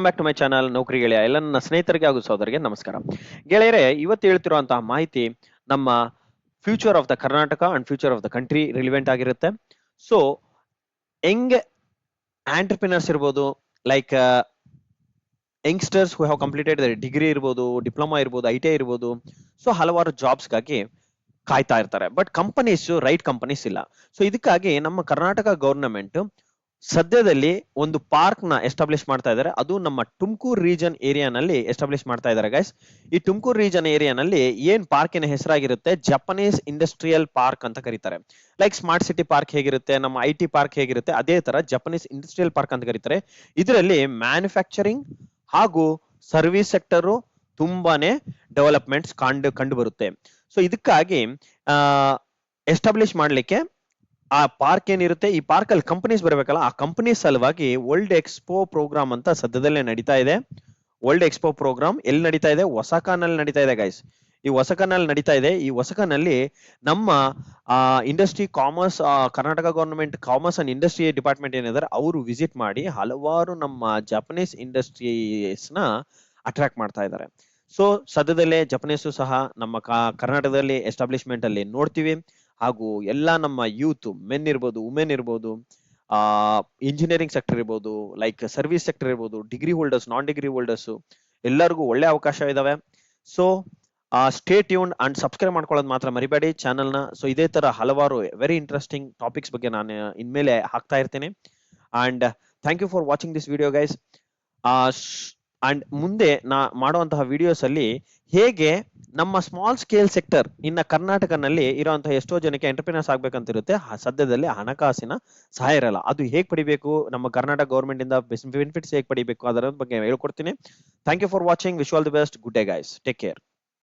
Back to my channel ನೌಕರಿ ಗೆಳೆಯ ಎಲ್ಲ ನನ್ನ ಸ್ನೇಹಿತರಿಗೆ ಹಾಗೂ ಸಹೋದರಿಗೆ ನಮಸ್ಕಾರ. ಗೆಳೆಯರೆ, ಇವತ್ತು ಹೇಳ್ತಿರುವಂತಹ ಮಾಹಿತಿ ನಮ್ಮ future of the Karnataka and future of the country relevant ಆಗಿರುತ್ತೆ. ಸೊ ಯಂಗ್ ಆಂಟರ್ಪ್ರಿನರ್ಸ್ ಇರ್ಬೋದು, like youngsters who have completed degree ಇರ್ಬೋದು, ಡಿಪ್ಲೊಮಾ ಇರ್ಬೋದು, ITI ಇರ್ಬೋದು. ಸೊ ಹಲವಾರು ಜಾಬ್ಸ್ಗಾಗಿ ಕಾಯ್ತಾ ಇರ್ತಾರೆ. ಬಟ್ ಕಂಪನೀಸ್ ರೈಟ್ ಕಂಪನೀಸ್ ಇಲ್ಲ. ಸೊ ಇದಕ್ಕಾಗಿ ನಮ್ಮ ಕರ್ನಾಟಕ ಗವರ್ನಮೆಂಟ್ ಸದ್ಯದಲ್ಲಿ ಒಂದು ಪಾರ್ಕ್ ನ ಎಸ್ಟಾಬ್ಲಿಷ್ ಮಾಡ್ತಾ ಇದ್ದಾರೆ. ಅದು ನಮ್ಮ ತುಮಕೂರು ರೀಜನ್ ಏರಿಯಾನಲ್ಲಿ ಎಸ್ಟಾಬ್ಲಿಷ್ ಮಾಡ್ತಾ ಇದ್ದಾರೆ ಗೈಸ್. ಈ ತುಮಕೂರು ರೀಜನ್ ಏರಿಯಾನಲ್ಲಿ ಏನ್ ಪಾರ್ಕಿನ ಹೆಸರಾಗಿರುತ್ತೆ, ಜಪನೀಸ್ ಇಂಡಸ್ಟ್ರಿಯಲ್ ಪಾರ್ಕ್ ಅಂತ ಕರೀತಾರೆ. ಲೈಕ್ ಸ್ಮಾರ್ಟ್ ಸಿಟಿ ಪಾರ್ಕ್ ಹೇಗಿರುತ್ತೆ, ನಮ್ಮ IT ಪಾರ್ಕ್ ಹೇಗಿರುತ್ತೆ, ಅದೇ ತರ ಜಪನೀಸ್ ಇಂಡಸ್ಟ್ರಿಯಲ್ ಪಾರ್ಕ್ ಅಂತ ಕರೀತಾರೆ. ಇದರಲ್ಲಿ ಮ್ಯಾನುಫ್ಯಾಕ್ಚರಿಂಗ್ ಹಾಗೂ ಸರ್ವಿಸ್ ಸೆಕ್ಟರ್ ತುಂಬಾನೇ ಡೆವಲಪ್ಮೆಂಟ್ಸ್ ಕಂಡು ಬರುತ್ತೆ. ಸೊ ಇದಕ್ಕಾಗಿ ಎಸ್ಟಾಬ್ಲಿಷ್ ಮಾಡ್ಲಿಕ್ಕೆ ಆ ಪಾರ್ಕ್ ಏನಿರುತ್ತೆ, ಈ ಪಾರ್ಕ್ ಅಲ್ಲಿ ಕಂಪನೀಸ್ ಬರಬೇಕಲ್ಲ, ಆ ಕಂಪನಿ ಸಲುವಾಗಿ ವರ್ಲ್ಡ್ ಎಕ್ಸ್ಪೋ ಪ್ರೋಗ್ರಾಮ್ ಅಂತ ಸದ್ಯದಲ್ಲೇ ನಡೀತಾ ಇದೆ. ವರ್ಲ್ಡ್ ಎಕ್ಸ್ಪೋ ಪ್ರೋಗ್ರಾಮ್ ಎಲ್ಲಿ ನಡೀತಾ ಇದೆ? ಒಸಾಕಾನಲ್ಲಿ ನಡೀತಾ ಇದೆ ಗೈಸ್. ಈ ಒಸಾಕಾನಲ್ಲಿ ನಡೀತಾ ಇದೆ. ಈ ಒಸಾಕಾನಲ್ಲಿ ನಮ್ಮ industry commerce, Karnataka government commerce and industry department ಏನಿದ್ದಾರೆ ಅವರು ವಿಸಿಟ್ ಮಾಡಿ ಹಲವಾರು ನಮ್ಮ ಜಪನೀಸ್ ಇಂಡಸ್ಟ್ರೀಸ್ ನ ಅಟ್ರಾಕ್ಟ್ ಮಾಡ್ತಾ ಇದ್ದಾರೆ. ಸೊ ಸದ್ಯದಲ್ಲೇ ಜಪನೀಸು ಸಹ ನಮ್ಮ ಕರ್ನಾಟಕದಲ್ಲಿ ಎಸ್ಟಾಬ್ಲಿಷ್ಮೆಂಟ್ ಅಲ್ಲಿ ನೋಡ್ತೀವಿ. ಹಾಗೂ ಎಲ್ಲ ನಮ್ಮ ಯೂತ್, ಮೆನ್ ಇರ್ಬೋದು, ವುಮೆನ್ ಇರ್ಬೋದು, ಇಂಜಿನಿಯರಿಂಗ್ ಸೆಕ್ಟರ್ ಇರ್ಬೋದು, ಲೈಕ್ ಸರ್ವಿಸ್ ಸೆಕ್ಟರ್ ಇರ್ಬೋದು, ಡಿಗ್ರಿ ಹೋಲ್ಡರ್ಸ್, ನಾನ್ ಡಿಗ್ರಿ ಹೋಲ್ಡರ್ಸ್ ಎಲ್ಲರಿಗೂ ಒಳ್ಳೆ ಅವಕಾಶ ಇದಾವೆ. So stay tuned and subscribe ಮಾಡ್ಕೊಳ್ಳೋದು ಮಾತ್ರ ಮರಿಬೇಡಿ ಚಾನಲ್ನ. ಸೊ ಇದೇ ತರ ಹಲವಾರು ವೆರಿ ಇಂಟ್ರೆಸ್ಟಿಂಗ್ ಟಾಪಿಕ್ಸ್ ಬಗ್ಗೆ ನಾನು ಇನ್ಮೇಲೆ ಹಾಕ್ತಾ ಇರ್ತೀನಿ. And thank you for watching this video guys. And ಮುಂದೆ ನಾ ಮಾಡುವಂತಹ ವಿಡಿಯೋಸ್ ಅಲ್ಲಿ ಹೇಗೆ ನಮ್ಮ ಸ್ಮಾಲ್ ಸ್ಕೇಲ್ ಸೆಕ್ಟರ್ ಇನ್ನ ಕರ್ನಾಟಕನಲ್ಲಿ ಇರುವಂತಹ ಎಷ್ಟೋ ಜನಕ್ಕೆ ಎಂಟರ್ಪ್ರಿನರ್ಸ್ ಆಗ್ಬೇಕಂತಿರುತ್ತೆ, ಸದ್ಯದಲ್ಲಿ ಹಣಕಾಸಿನ ಸಹಾಯ ಇರಲ್ಲ. ಅದು ಹೇಗೆ ಪಡಿಬೇಕು, ನಮ್ಮ ಕರ್ನಾಟಕ ಗವರ್ಮೆಂಟ್ ಇಂದ ಬೆನಿಫಿಟ್ಸ್ ಹೇಗೆ ಪಡಿಬೇಕು ಅದರ ಬಗ್ಗೆ ಹೇಳ್ಕೊಡ್ತೀನಿ. Thank you for watching. Wish all the best. Good day guys. Take care.